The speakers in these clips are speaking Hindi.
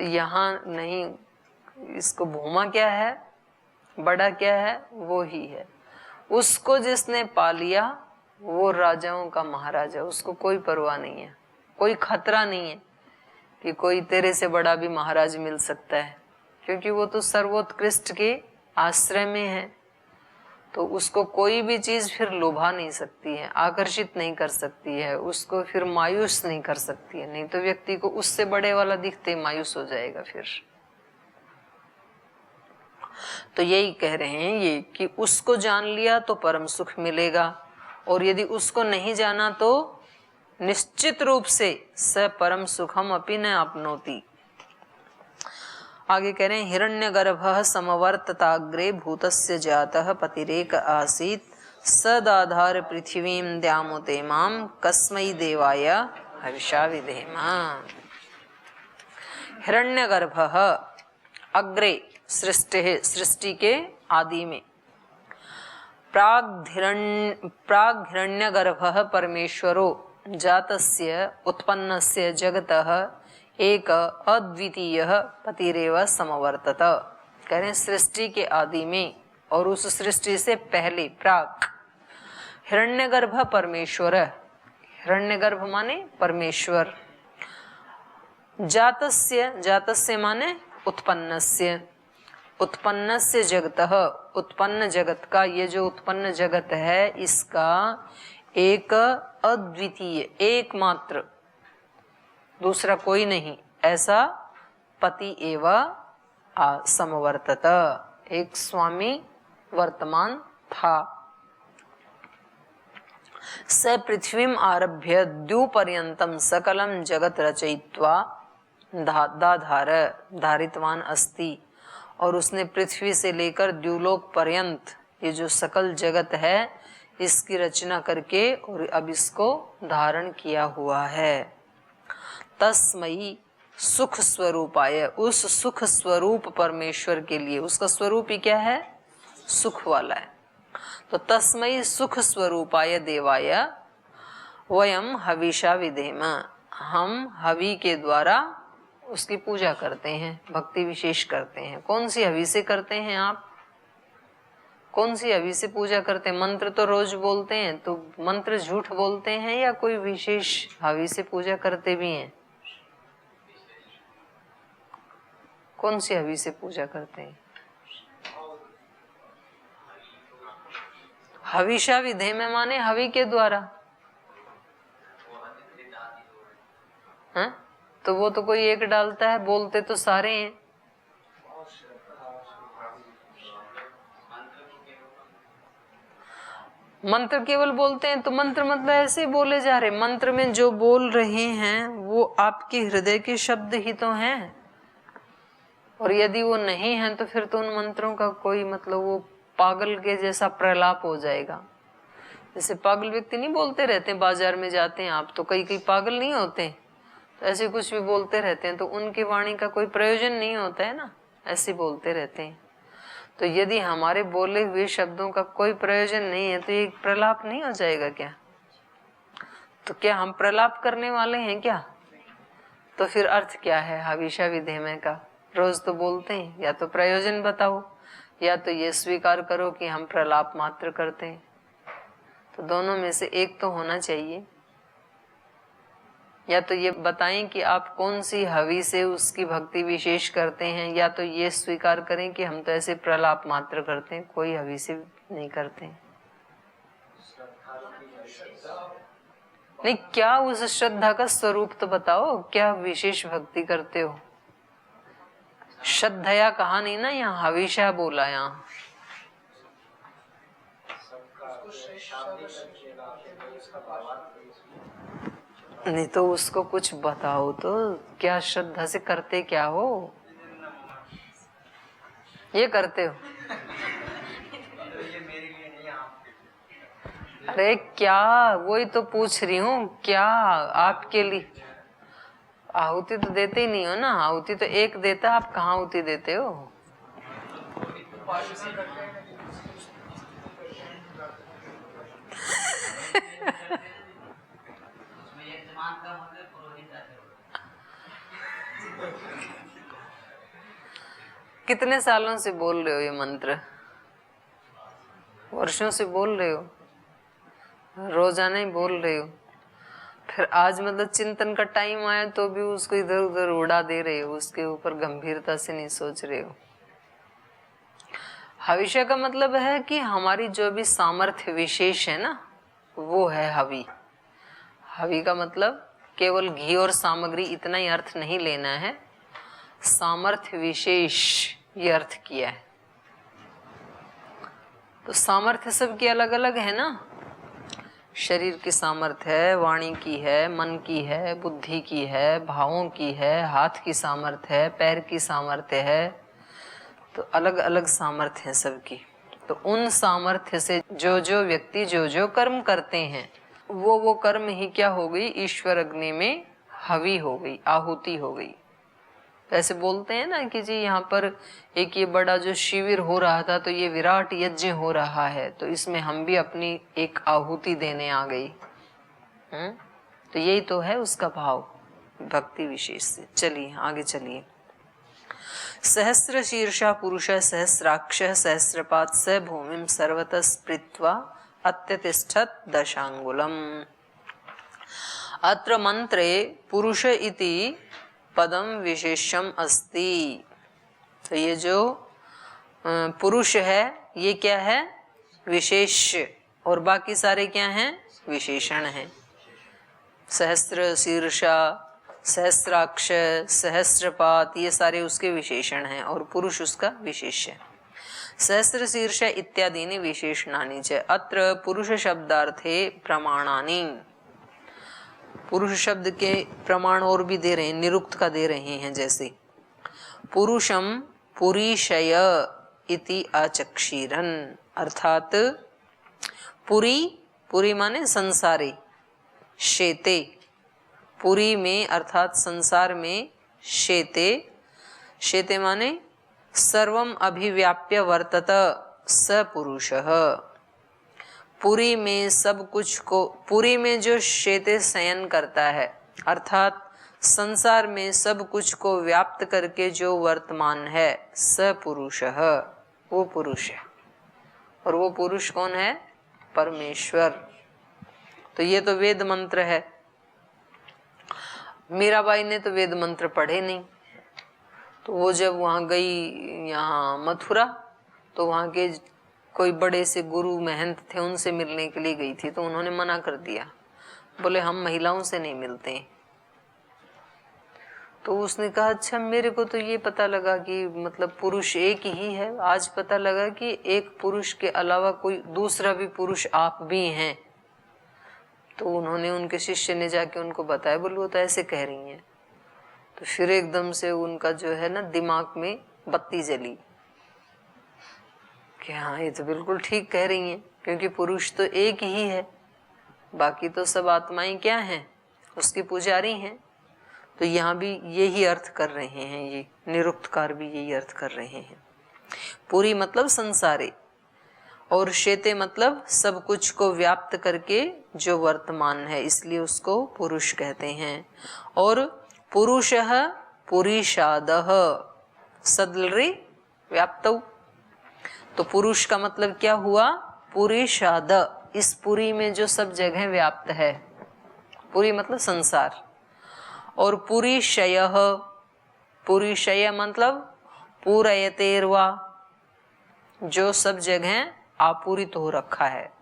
यहाँ नहीं, इसको भूमा क्या है, बड़ा क्या है, वो ही है। उसको जिसने पा लिया वो राजाओं का महाराजा, उसको कोई परवाह नहीं है, कोई खतरा नहीं है कि कोई तेरे से बड़ा भी महाराज मिल सकता है, क्योंकि वो तो सर्वोत्कृष्ट के आश्रय में है। तो उसको कोई भी चीज फिर लुभा नहीं सकती है, आकर्षित नहीं कर सकती है, उसको फिर मायूस नहीं कर सकती है। नहीं तो व्यक्ति को उससे बड़े वाला दिखते ही मायूस हो जाएगा फिर। तो यही कह रहे हैं ये कि उसको जान लिया तो परम सुख मिलेगा, और यदि उसको नहीं जाना तो निश्चित रूप से स परम सुखम अपि न आपनोति। आगे कह रहे हैं हिरण्यगर्भः समवर्तताग्रे भूतस्य जातः पतिरेक आसीत् सदाधार पृथिवीं द्यामुते माम कस्मै देवाय हविषा विधेम। हिरण्यगर्भः अग्रे सृष्टि के आदि में, प्राग हिरण्यगर्भः परमेश्वरो जातस्य उत्पन्नस्य जगतः एक अद्वितीय पतिरेव समवर्तत। कह रहे हैं सृष्टि के आदि में और उस सृष्टि से पहले प्राग हिरण्यगर्भ परमेश्वर, हिरण्यगर्भ माने परमेश्वर, जातस्य, जातस्य माने उत्पन्नस्य, उत्पन्नस्य जगतः, उत्पन्न जगत का, ये जो उत्पन्न जगत है इसका एक अद्वितीय, एकमात्र, दूसरा कोई नहीं ऐसा पति एवं समवर्तत, एक स्वामी वर्तमान था। स पृथ्वीम आरभ्य द्युपर्यंतम सकलम जगत रचयित्वा दाधार धारितवान अस्ति, और उसने पृथ्वी से लेकर द्युलोक पर्यंत ये जो सकल जगत है इसकी रचना करके और अब इसको धारण किया हुआ है। तस्मयी सुख स्वरूपाय, उस सुख स्वरूप परमेश्वर के लिए, उसका स्वरूप ही क्या है, सुख वाला है। तो तस्मयी सुख स्वरूपाय देवाय वयम हविषा विधेम, हम हवि के द्वारा उसकी पूजा करते हैं, भक्ति विशेष करते हैं। कौन सी हवि से करते हैं आप, कौन सी हवि से पूजा करते हैं? मंत्र तो रोज बोलते हैं, तो मंत्र झूठ बोलते हैं या कोई विशेष हवि से पूजा करते भी हैं? कौन सी हवि से पूजा करते हैं? हविषा विधे में माने हवि के द्वारा, हैं? तो वो तो कोई एक डालता है, बोलते तो सारे हैं। मंत्र केवल बोलते हैं, तो मंत्र मतलब ऐसे ही बोले जा रहे। मंत्र में जो बोल रहे हैं वो आपके हृदय के शब्द ही तो हैं, और यदि वो नहीं है तो फिर तो उन मंत्रों का कोई मतलब, वो पागल के जैसा प्रलाप हो जाएगा। जैसे पागल व्यक्ति नहीं बोलते रहते हैं, बाजार में जाते हैं आप तो कई कई पागल नहीं होते, तो ऐसे कुछ भी बोलते रहते हैं, तो उनकी वाणी का कोई प्रयोजन नहीं होता है ना, ऐसे बोलते रहते हैं। तो यदि हमारे बोले हुए शब्दों का कोई प्रयोजन नहीं है तो ये प्रलाप नहीं हो जाएगा क्या? तो क्या हम प्रलाप करने वाले हैं क्या? तो फिर अर्थ क्या है हविषा विधेय का? रोज तो बोलते हैं, या तो प्रयोजन बताओ या तो ये स्वीकार करो कि हम प्रलाप मात्र करते हैं। तो दोनों में से एक तो होना चाहिए। या तो ये बताएं कि आप कौन सी हवि से उसकी भक्ति विशेष करते हैं, या तो ये स्वीकार करें कि हम तो ऐसे प्रलाप मात्र करते हैं, कोई हवि से नहीं करते हैं। नहीं, क्या उस श्रद्धा का स्वरूप तो बताओ, क्या विशेष भक्ति करते हो? श्रद्धया कहा नहीं ना, यहाँ हविषा बोला। यहाँ नहीं तो उसको कुछ बताओ तो, क्या श्रद्धा से करते क्या हो? ये करते हो? अरे क्या, वही तो पूछ रही हूँ, क्या आपके लिए आहुति तो देते ही नहीं हो ना? आहुति तो एक देता, आप कहाँ आहुति देते हो? कितने सालों से बोल रहे हो ये मंत्र? वर्षों से बोल रहे हो, रोजाना ही बोल रहे हो। फिर आज मतलब चिंतन का टाइम आया तो भी उसको इधर उधर उड़ा दे रहे हो, उसके ऊपर गंभीरता से नहीं सोच रहे हो। हविष्य का मतलब है कि हमारी जो भी सामर्थ्य विशेष है ना, वो है हवि। हवि का मतलब केवल घी और सामग्री इतना ही अर्थ नहीं लेना है, सामर्थ्य विशेष ये अर्थ किया है। तो सामर्थ्य सबकी अलग अलग है ना, शरीर की सामर्थ्य है, वाणी की है, मन की है, बुद्धि की है, भावों की है, हाथ की सामर्थ्य है, पैर की सामर्थ्य है, तो अलग अलग सामर्थ्य है सबकी। तो उन सामर्थ्य से जो जो व्यक्ति जो जो कर्म करते हैं वो कर्म ही क्या हो गई, ईश्वर अग्नि में हवि हो गई, आहुति हो गई। ऐसे बोलते हैं ना कि जी यहाँ पर एक ये बड़ा जो शिविर हो रहा था तो ये विराट यज्ञ हो रहा है, तो इसमें हम भी अपनी एक आहुति देने आ गई। तो यही तो है उसका भाव भक्ति विशेष से। चलिए आगे चलिए। सहस्र शीर्षा पुरुष सहस्राक्ष सहस्रपात स भूमिम सर्वतः स्पृत्वा अत्यतिष्ठत् दशांगुलम। अत्र मंत्रे पुरुष इति पदम विशेषम अस्ति। तो ये जो पुरुष है ये क्या है, विशेष, और बाकी सारे क्या हैं, विशेषण हैं। सहस्र शीर्षा, सहस्राक्ष, सहस्रपात, ये सारे उसके विशेषण हैं और पुरुष उसका विशेष है। सहस्र शीर्ष इत्यादीनि विशेषणानि च। अत्र पुरुष शब्दार्थे प्रमाणानि। पुरुष शब्द के प्रमाण और भी दे रहे हैं, निरुक्त का दे रहे हैं। जैसे पुरुषम पुरीशय इति अचक्षीरन, अर्थात पुरी, पुरी माने संसारे, शेते, पुरी में अर्थात संसार में, शेते, शेते माने सर्वम अभिव्याप्य वर्तत स पुरुषः। पुरी में सब कुछ को, पुरी में जो शेते शयन करता है, अर्थात संसार में सब कुछ को व्याप्त करके जो वर्तमान है, स पुरुषः, वो पुरुष है। और वो पुरुष कौन है, परमेश्वर। तो ये तो वेद मंत्र है। मीराबाई ने तो वेद मंत्र पढ़े नहीं, तो वो जब वहाँ गई यहाँ मथुरा, तो वहाँ के कोई बड़े से गुरु महंत थे, उनसे मिलने के लिए गई थी, तो उन्होंने मना कर दिया, बोले हम महिलाओं से नहीं मिलते। तो उसने कहा अच्छा, मेरे को तो ये पता लगा कि मतलब पुरुष एक ही है, आज पता लगा कि एक पुरुष के अलावा कोई दूसरा भी पुरुष आप भी हैं। तो उन्होंने, उनके शिष्य ने जाके उनको बताया, बोले वो तो ऐसे कह रही हैं। तो फिर एकदम से उनका जो है ना दिमाग में बत्ती जली कि हाँ ये तो बिल्कुल ठीक कह रही हैं, क्योंकि पुरुष तो एक ही है, बाकी तो सब आत्माएं क्या हैं, उसकी पुजारी हैं। तो यहाँ भी यही अर्थ कर रहे हैं, ये निरुक्तकार भी यही अर्थ कर रहे हैं। पूरी मतलब संसारे, और शेते मतलब सब कुछ को व्याप्त करके जो वर्तमान है, इसलिए उसको पुरुष कहते हैं। और पुरुषः पुरीषादः सदलरे व्याप्तौ। तो पुरुष का मतलब क्या हुआ, पुरीषाद, इस पुरी में जो सब जगह व्याप्त है, पुरी मतलब संसार। और पुरीशयः, पुरीशय मतलब पूरयतेर्वा, जो सब जगह आपूरित हो रखा है।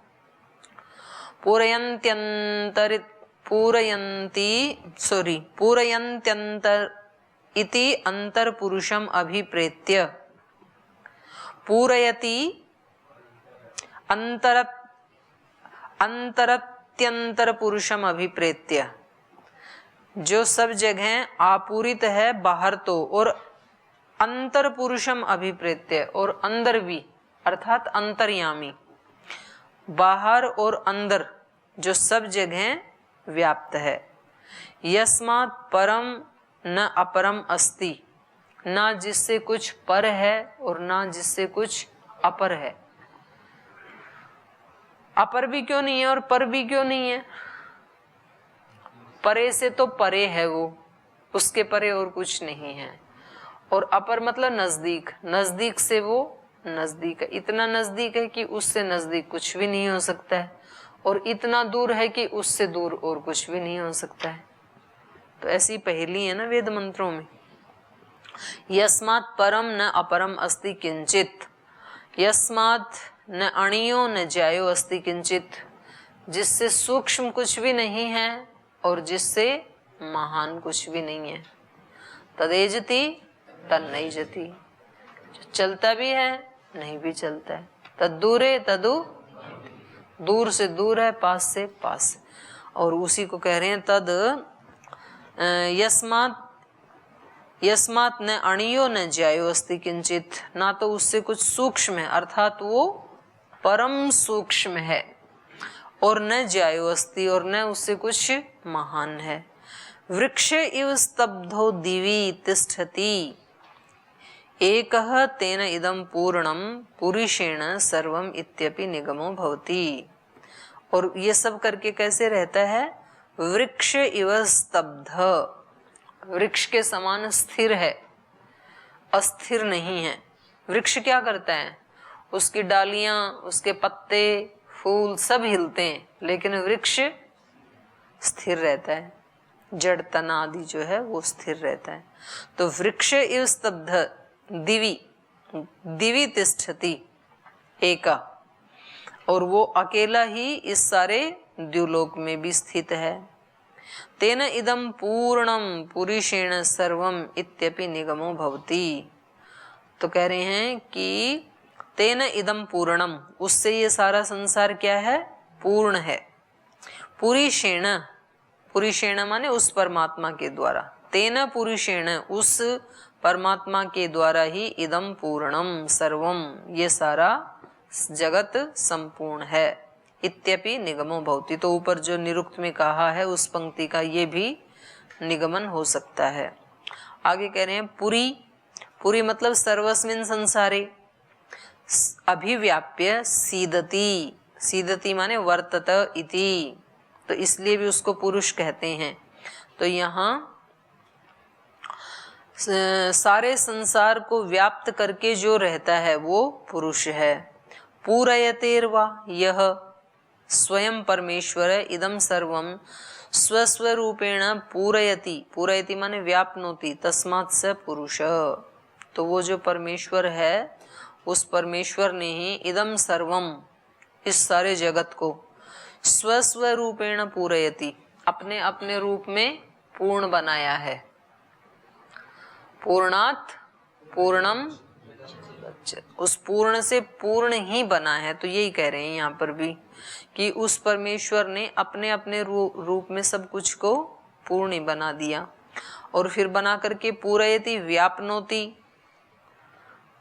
पूरयन्त्यंतर इति अंतर पुरुषम अभिप्रेत्य, पूरयति अंतरत्यंतर पुरुषम अभिप्रेत्य, जो सब जगह आपूरित है बाहर तो, और अंतर पुरुषम अभिप्रेत्य, और अंदर भी अर्थात अंतर्यामी, बाहर और अंदर जो सब जगह व्याप्त है। यस्मात् परम न अपरम अस्ति, ना जिससे कुछ पर है और ना जिससे कुछ अपर है। अपर भी क्यों नहीं है और पर भी क्यों नहीं है, परे से तो परे है वो, उसके परे और कुछ नहीं है। और अपर मतलब नजदीक, नजदीक से वो नजदीक है, इतना नजदीक है कि उससे नजदीक कुछ भी नहीं हो सकता है, और इतना दूर है कि उससे दूर और कुछ भी नहीं हो सकता है। तो ऐसी पहेली है ना वेद मंत्रों में। यस्मात् परम न अपरम अस्ति किंचित, यस्मात् न अणियो न ज्यायो अस्ति किंचित, जिससे सूक्ष्म कुछ भी नहीं है और जिससे महान कुछ भी नहीं है। तदेजति तन्नैजति, जो चलता भी है नहीं भी चलता है। तद्दूरे तदु, दूर से दूर है, पास से पास। और उसी को कह रहे हैं तद यस्मात्, यस्मात् न अणियो न ज्यायो अस्ति किंचित, ना तो उससे कुछ सूक्ष्म है अर्थात वो परम सूक्ष्म है, और न ज्यायो अस्ति, और न उससे कुछ महान है। वृक्ष इव स्तब्धो दिवि तिष्ठति, एकः तेन इदं पूर्णम पुरुषेण सर्वम इत्यपि निगमो भवति। और ये सब करके कैसे रहता है? वृक्ष इव स्तब्ध, वृक्ष के समान स्थिर है, अस्थिर नहीं है। वृक्ष क्या करता है? उसकी डालियां, उसके पत्ते, फूल सब हिलते हैं, लेकिन वृक्ष स्थिर रहता है, जड़ तना आदि जो है वो स्थिर रहता है। तो वृक्ष इव स्तब्ध दिवि, दिवि तिष्ठति एका, और वो अकेला ही इस सारे द्युलोक में भी स्थित है। तेन इदम पूर्णम पुरुषेण सर्वम इत्यपि निगमो भवति। तो कह रहे हैं कि तेन इदम पूर्णम, उससे ये सारा संसार क्या है? पूर्ण है। पुरुषेण, पुरुषेण माने उस परमात्मा के द्वारा, तेन पुरुषेण उस परमात्मा के द्वारा ही इदम पूर्णम सर्वम, ये सारा जगत संपूर्ण है। इत्यपि निगमो भवति, तो ऊपर जो निरुक्त में कहा है उस पंक्ति का ये भी निगमन हो सकता है। आगे कह रहे हैं पुरी, पुरी मतलब सर्वस्मिन् संसारे, अभिव्याप्य सीदति, सीदति माने वर्तत इति, तो इसलिए भी उसको पुरुष कहते हैं। तो यहाँ सारे संसार को व्याप्त करके जो रहता है वो पुरुष है। पूरयतेर्वा, यह स्वयं परमेश्वर इदम सर्वम स्वस्वरूपेण पूरयति, पूरयति माने व्याप्नोति, तस्मात् स पुरुष। तो वो जो परमेश्वर है उस परमेश्वर ने ही इदम सर्वम, इस सारे जगत को स्वस्वरूपेण पूरयति, अपने अपने रूप में पूर्ण बनाया है। पूर्णात् पूर्णम, उस पूर्ण से पूर्ण ही बना है। तो यही कह रहे हैं यहाँ पर भी कि उस परमेश्वर ने अपने अपने रूप में सब कुछ को पूर्ण ही बना दिया, और फिर बना करके पूरयति व्यापनोति,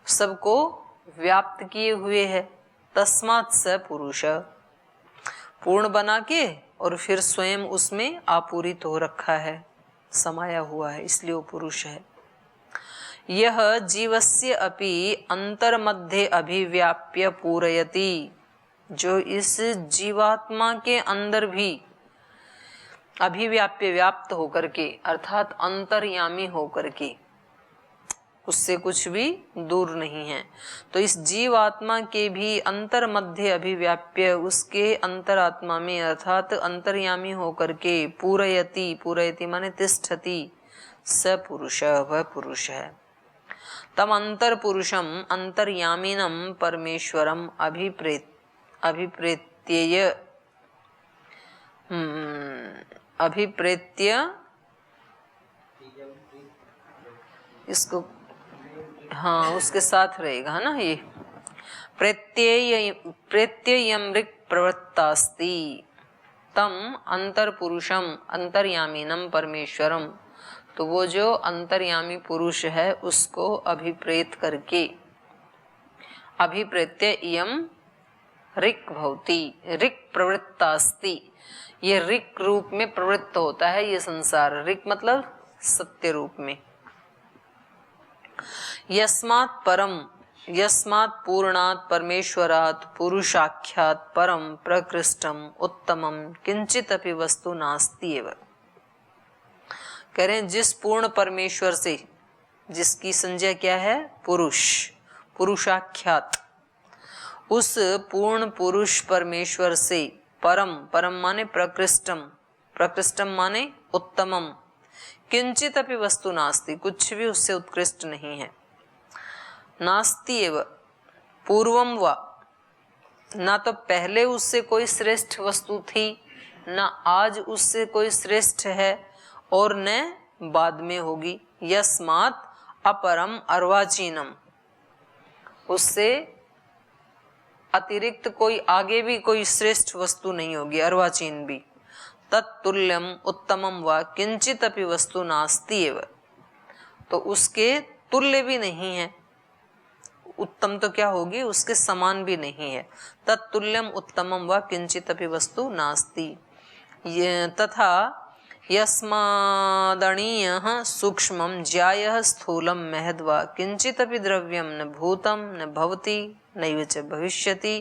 सबको व्याप्त किए हुए है। तस्मात् स पुरुष, पूर्ण बना के और फिर स्वयं उसमें आपूरित हो रखा है, समाया हुआ है, इसलिए वो पुरुष है। यह जीवस्य अपि अंतर्मध्ये अभिव्याप्य पूरयति, जो इस जीवात्मा के अंदर भी अभिव्याप्य, व्याप्त होकर के अर्थात अंतर्यामी होकर के, उससे कुछ भी दूर नहीं है। तो इस जीवात्मा के भी अंतर मध्य अभिव्याप्य, उसके अंतरात्मा में अर्थात अंतर्यामी होकर के पूरयति, पूरयति माने तिष्ठति, स पुरुष, वह पुरुष है। तम अंतर पुरुषम अंतर्यामिनम परमेश्वरम अभिप्रेत्य अभिप्रेत्य, इसको हाँ उसके साथ रहेगा ना ये, प्रत्ययम ऋक् प्रवृत्तास्ति तम अंतर पुरुषम अंतर्यामिनम परमेश्वरम। तो वो जो अंतर्यामी पुरुष है उसको अभिप्रेत करके, अभिप्रेत्य इयम ऋक् भवति, ऋक् प्रवृत्तास्ति, ये ऋक् रूप में प्रवृत्त होता है ये संसार। ऋक् मतलब सत्य रूप में। यस्मात् परम, यस्मात् पूर्णात् परमेश्वरात् पुरुषाख्यात् परम प्रकृष्टम उत्तमम किंचित अपि वस्तु नास्ति एव। कह रहे हैं जिस पूर्ण परमेश्वर से, जिसकी संज्ञा क्या है? पुरुष, पुरुषाख्यात। उस पूर्ण पुरुष परमेश्वर से परम, परम माने प्रकृष्टम, प्रकृष्टम माने उत्तमम, किंचित अपि वस्तु नास्ति, कुछ भी उससे उत्कृष्ट नहीं है। नास्ति एव पूर्वम व, ना तो पहले उससे कोई श्रेष्ठ वस्तु थी, ना आज उससे कोई श्रेष्ठ है, और न बाद में होगी। यस्मात् अपरम अर्वाचीनम, उससे अतिरिक्त कोई आगे भी कोई श्रेष्ठ वस्तु नहीं होगी, अर्वाचीन भी। तत्तुल्यम उत्तमम व किंचित अपि वस्तु नास्ति एव, तो उसके तुल्य भी नहीं है। उत्तम तो क्या होगी, उसके समान भी नहीं है। तत्तुल्यम उत्तमम व किंचित अपि वस्तु नास्ति। तथा यस्मादणीयः सूक्ष्मं ज्यायः स्थूलं महद्वा किंचित अपि द्रव्यं न भूतं न भवति नैव च भविष्यति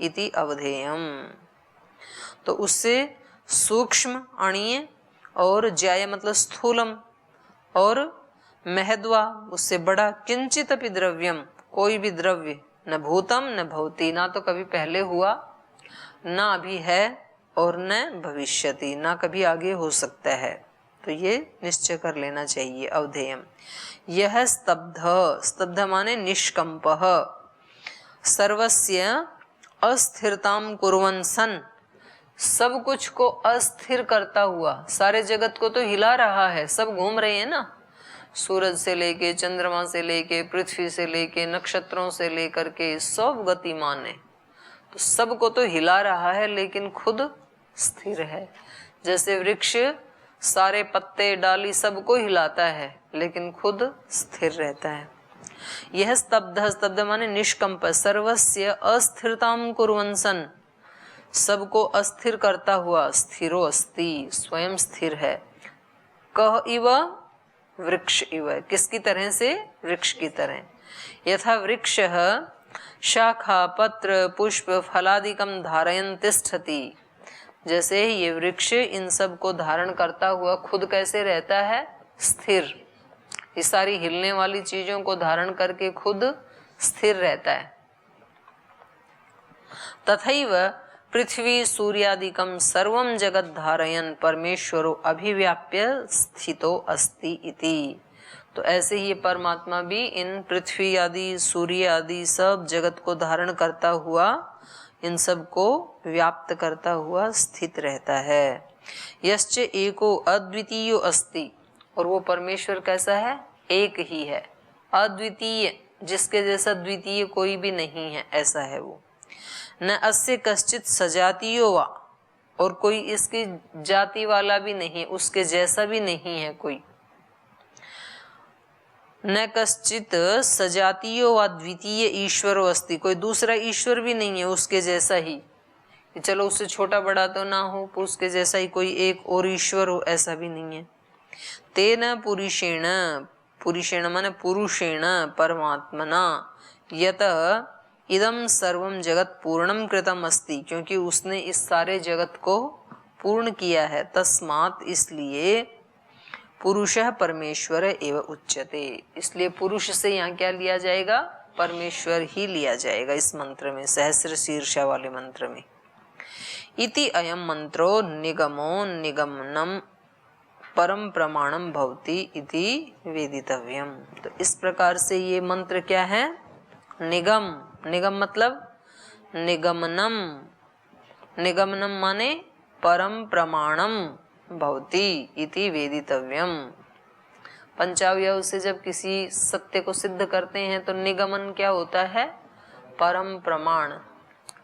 इति अवधेयम्। तो उससे सूक्ष्म अणीय और ज्याय मतलब स्थूलम और महद्वा उससे बड़ा, किंचित अपि द्रव्यम कोई भी द्रव्य, न भूतम न भवति ना तो कभी पहले हुआ, ना अभी है, और न भविष्यति ना कभी आगे हो सकता है। तो ये निश्चय कर लेना चाहिए। अवधेयम यह स्तब्ध, स्तब्ध माने निष्कंपः, सर्वस्य अस्थिरतां कुर्वन् सन्, सब कुछ को अस्थिर करता हुआ, सारे जगत को तो हिला रहा है, सब घूम रहे हैं ना, सूरज से लेके चंद्रमा से लेके पृथ्वी से लेके नक्षत्रों से लेकर के सब गतिमान है, तो सबको तो हिला रहा है लेकिन खुद स्थिर है। जैसे वृक्ष सारे पत्ते डाली सबको हिलाता है लेकिन खुद स्थिर रहता है। यह स्तब्ध, स्तब्ध माने निष्कंप, सर्वस्य अस्थिरतां कुर्वन् सन्, सबको अस्थिर करता हुआ, स्थिरो अस्ति स्वयं स्थिर है। कह इव वृक्ष इव, किसकी तरह से? वृक्ष की तरह। यथा वृक्षः शाखा पत्र पुष्प फलादिकं धारयन् तिष्ठति, जैसे ये वृक्ष इन सब को धारण करता हुआ खुद कैसे रहता है? स्थिर। ये सारी हिलने वाली चीजों को धारण करके खुद स्थिर रहता है। तथैव पृथ्वी सूर्यादिकं सर्वं जगत् धारयन् परमेश्वरो अभिव्याप्य स्थितो अस्ति इति। तो ऐसे ही ये परमात्मा भी इन पृथ्वी आदि सूर्य आदि सब जगत को धारण करता हुआ, इन सब को व्याप्त करता हुआ स्थित रहता है। यश्च एको अद्वितीयो अस्ति, और वो परमेश्वर कैसा है? एक ही है, अद्वितीय, जिसके जैसा द्वितीय कोई भी नहीं है, ऐसा है वो। न अस्य कश्चित सजातीयो वा, और कोई इसकी जाति वाला भी नहीं, उसके जैसा भी नहीं है कोई। न कश्चित सजातीयो वा द्वितीय ईश्वरो अस्ति, कोई दूसरा ईश्वर भी नहीं है उसके जैसा ही, चलो उससे छोटा बड़ा तो ना हो, उसके जैसा ही कोई एक और ईश्वर हो, ऐसा भी नहीं है। तेन पुरुषेण, पुरुषेण माने पुरुषेण परमात्मना, यत इदम सर्वम जगत पूर्णम कृतम अस्ति, क्योंकि उसने इस सारे जगत को पूर्ण किया है। तस्मात्, इसलिए पुरुषः परमेश्वर एव उच्यते, इसलिए पुरुष से यहाँ क्या लिया जाएगा? परमेश्वर ही लिया जाएगा इस मंत्र में, सहस्र शीर्षा वाले मंत्र में। इति अयम मंत्रो निगमो निगमनम परम प्रमाणम भवति इति वेदितव्यम। तो इस प्रकार से ये मंत्र क्या है? निगम, निगम मतलब निगमनम, निगमनम माने परम प्रमाणम भवति इति वेदितव्यम। पंचावयव से जब किसी सत्य को सिद्ध करते हैं तो निगमन क्या होता है? परम प्रमाण,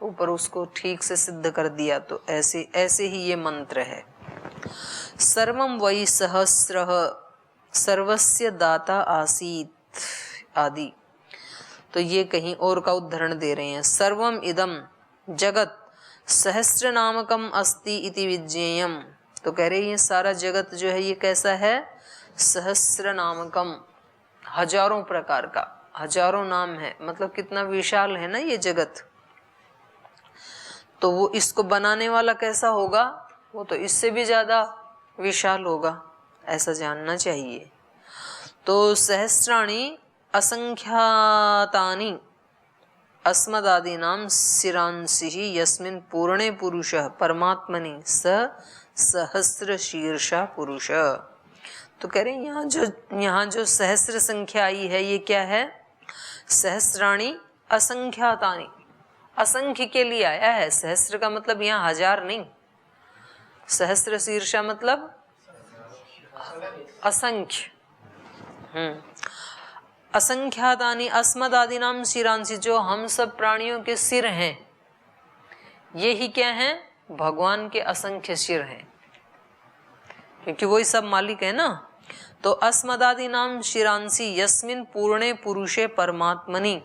ऊपर उसको ठीक से सिद्ध कर दिया। तो ऐसे ऐसे ही ये मंत्र है। सर्वं वै सहस्रः सर्वस्य दाता आसीत् आदि। तो ये कहीं और का उदाहरण दे रहे हैं। सर्वम इदम जगत सहस्र नामकम अस्ति इति विज्ञेयम। तो कह रहे हैं ये सारा जगत जो है ये कैसा है? सहस्र नामकम, हजारों प्रकार का, हजारों नाम है, मतलब कितना विशाल है ना ये जगत। तो वो इसको बनाने वाला कैसा होगा? वो तो इससे भी ज्यादा विशाल होगा, ऐसा जानना चाहिए। तो सहस्राणि असंख्यातानि अस्मदादीनां शिरांसिः यस्मिन् पूर्णे पुरुषः परमात्मनि स सहस्र शीर्षा पुरुष। तो कह रहे हैं यहाँ जो सहस्र संख्या आई है ये क्या है? सहस्राणि असंख्यातानि, असंख्य के लिए आया है। सहस्र का मतलब यहाँ हजार नहीं, सहस्र शीर्षा मतलब असंख्य। असंख्यातानि अस्मदादीनां शिरांसि, जो हम सब प्राणियों के सिर हैं, ये ही क्या हैं? भगवान के असंख्य सिर हैं, क्योंकि वही सब मालिक है ना। तो अस्मदादीनां शिरांसि यस्मिन् पूर्णे पुरुषे परमात्मनि,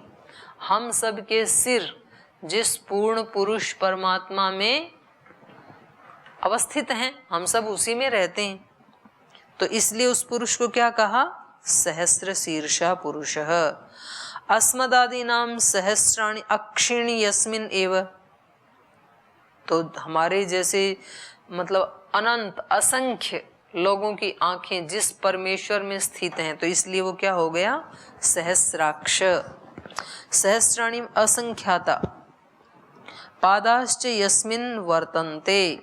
हम सब के सिर जिस पूर्ण पुरुष परमात्मा में अवस्थित हैं, हम सब उसी में रहते हैं, तो इसलिए उस पुरुष को क्या कहा? सहस्र शीर्षा पुरुषः। अस्मदादीनां सहस्राणि अक्षिणी यस्मिन् एव, तो हमारे जैसे मतलब अनंत असंख्य लोगों की आंखें जिस परमेश्वर में स्थित हैं, तो इसलिए वो क्या हो गया? सहस्राक्ष। सहस्राणि असंख्याता पादाश्च यस्मिन् वर्तन्ते,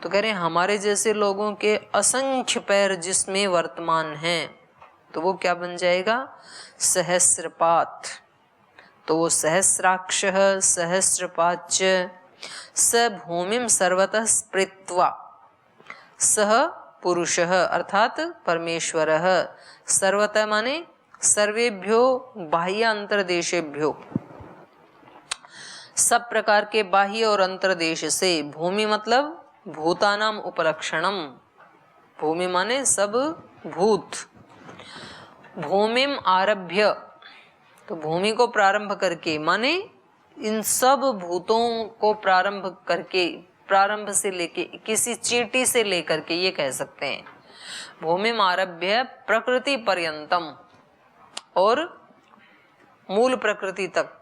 तो कह रहे हैं हमारे जैसे लोगों के असंख्य पैर जिसमें वर्तमान हैं, तो वो क्या बन जाएगा? सहस्रपात। तो वो सहस्राक्षः सहस्रपाच्च स भूमिं सर्वतः स्पृत्वा सह पुरुषः अर्थात परमेश्वरः, सर्वतः माने सर्वेभ्यो बाह्य अंतर्देशेभ्यो, सब प्रकार के बाह्य और अंतर्देश से। भूमि मतलब भूतानाम उपलक्षणम, भूमि माने सब भूत। भूमिम आरभ्य, तो भूमि को प्रारंभ करके माने इन सब भूतों को प्रारंभ करके, प्रारंभ से लेके किसी चींटी से लेकर के ये कह सकते हैं। भूमिम आरभ्य प्रकृति पर्यंतम, और मूल प्रकृति तक।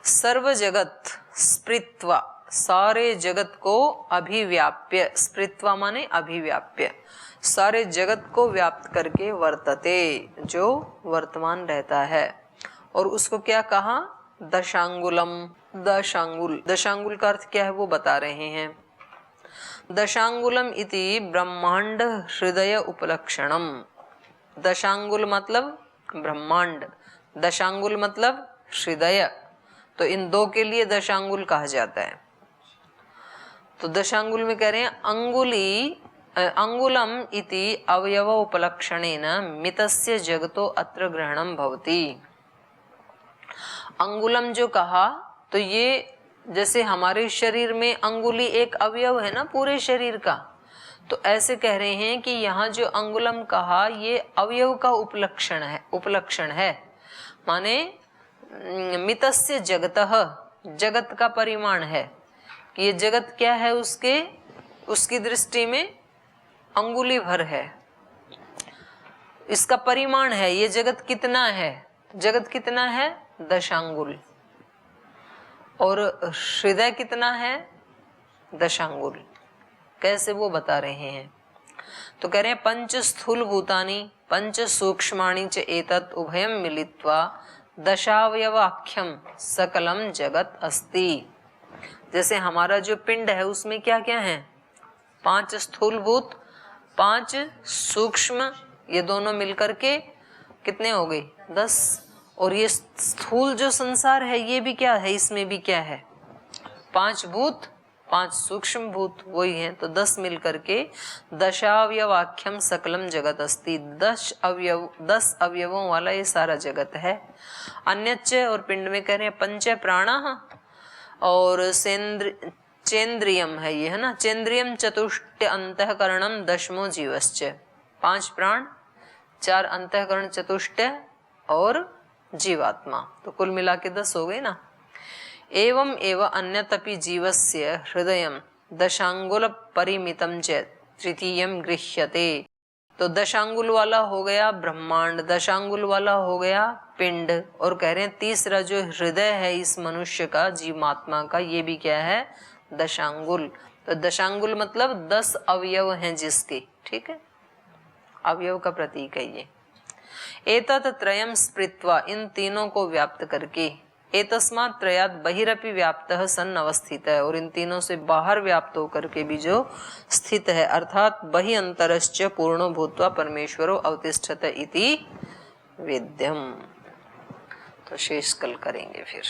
सर्व जगत स्पृत्वा, सारे जगत को अभिव्याप्य, स्पृत्वा माने अभिव्याप्य, सारे जगत को व्याप्त करके वर्तते, जो वर्तमान रहता है। और उसको क्या कहा? दशांगुलम। दशांगुल, दशांगुल का अर्थ क्या है वो बता रहे हैं। दशांगुलम इति ब्रह्मांड हृदय उपलक्षणम। दशांगुल मतलब ब्रह्मांड, दशांगुल मतलब हृदय, तो इन दो के लिए दशांगुल कहा जाता है। तो दशांगुल में कह रहे हैं अंगुली अंगुलम इति अवयव उपलक्षणेन मितस्य जगतो अत्र ग्रहणम भवति। अंगुलम जो कहा, तो ये जैसे हमारे शरीर में अंगुली एक अवयव है ना पूरे शरीर का, तो ऐसे कह रहे हैं कि यहाँ जो अंगुलम कहा ये अवयव का उपलक्षण है, माने मितस्य जगतः, जगत का परिमाण है कि ये जगत क्या है, उसकी दृष्टि में अंगुली भर है, इसका परिमाण है। ये जगत कितना है? जगत कितना है? दशांगुल। और हृदय कितना है? दशांगुल। कैसे वो बता रहे हैं, तो कह रहे हैं पंच स्थूल भूतानि पंच सूक्ष्माणि च एतत् उभयं मिलित्वा दशावयवाख्यम सकलम जगत अस्ति। जैसे हमारा जो पिंड है उसमें क्या क्या है? 5 स्थूल भूत, 5 सूक्ष्म, ये दोनों मिलकर के कितने हो गए? 10। और ये स्थूल जो संसार है ये भी क्या है? इसमें भी क्या है? 5 भूत, 5 सूक्ष्म भूत, वही है। तो 10 मिलकर के दशावयवाख्यम सकलम जगत अस्ति, 10 अवयवों वाला ये सारा जगत है। अन्यच्च, और पिंड में कह रहे हैं पंच प्राणः, और चेन्द्रियम है ये, है ना, चेन्द्रियम चतुष्ट अंतःकरणम दशमो जीवश्च, 5 प्राण, 4 अंतःकरण चतुष्ट और जीवात्मा, तो कुल मिला के 10 हो गए ना। एवं एवं अन्यतपि जीवस्य हृदयं दशांगुल परिमितम च तृतीयम गृह्यते। तो दशांगुल वाला हो गया ब्रह्मांड, दशांगुल वाला हो गया पिंड, और कह रहे हैं तीसरा जो हृदय है इस मनुष्य का, जीवात्मा का, ये भी क्या है? दशांगुल। तो दशांगुल मतलब 10 अवयव हैं जिसके, ठीक है, अवयव का प्रतीक है ये। एतत् त्रयं स्मृत्वा, इन तीनों को व्याप्त करके, एतस्मात् त्रयात् बहिरपि व्याप्तः सन् अवस्थित है, और इन तीनों से बाहर व्याप्त होकर के भी जो स्थित है, अर्थात बहि अंतरश्च पूर्णो भूत्वा परमेश्वरो अवतिष्ठत इति वेद्यम। तो शेष कल करेंगे फिर।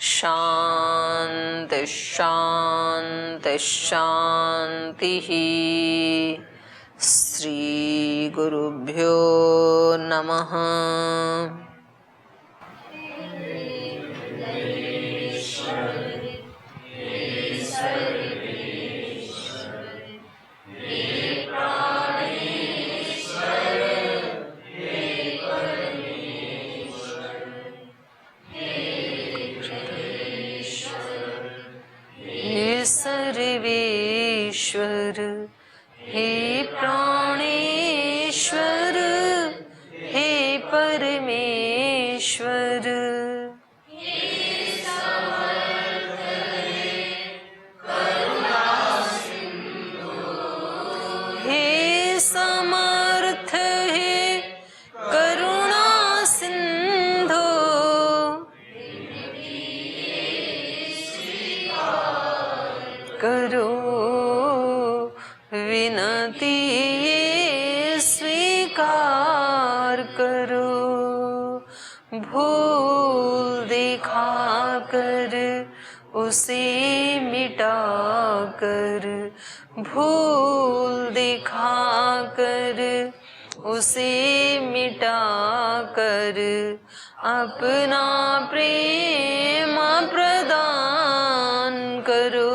शांति शांति शांति। श्री गुरुभ्यो नमः। सर्वेश्वर हे प्राणेश्वर, हे परमेश्वर, हे समर्थ हे करुणा सिंधु, करो विनती ये स्वीकार करो। भूल दिखा कर उसे मिटा कर, भूल दिखा कर उसे मिटा कर, अपना प्रेम प्रदान करो,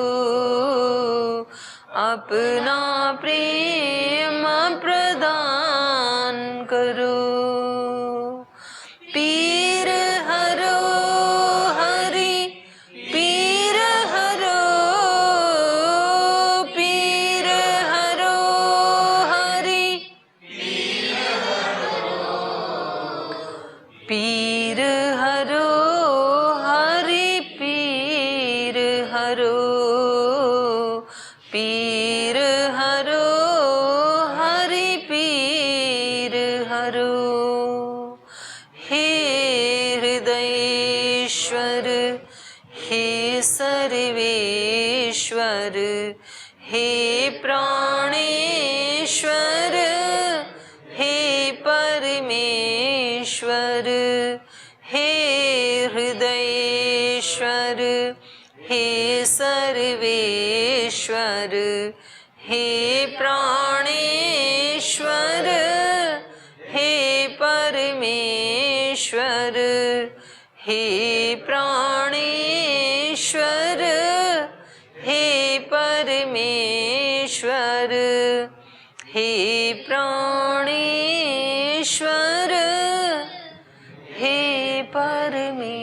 अपना प्रेम प्रदान करो। पीर हरो हरि, पीर हरो, पीर हरो हरि, पीर हरो हरि, पीर हरो, पीर हरो हरि, पीर हरो। हे हृदयेश्वर, हे सर्वेश्वर, हे प्राणेश्वर, हे परमेश्वर, हे हृदयेश्वर, हे सर्वेश्वर, हे प्राणेश्वर, हे परमेश्वर, हे प्राणेश्वर, हे परमेश्वर, हे प्राणेश्वर, हे परमेश्वर।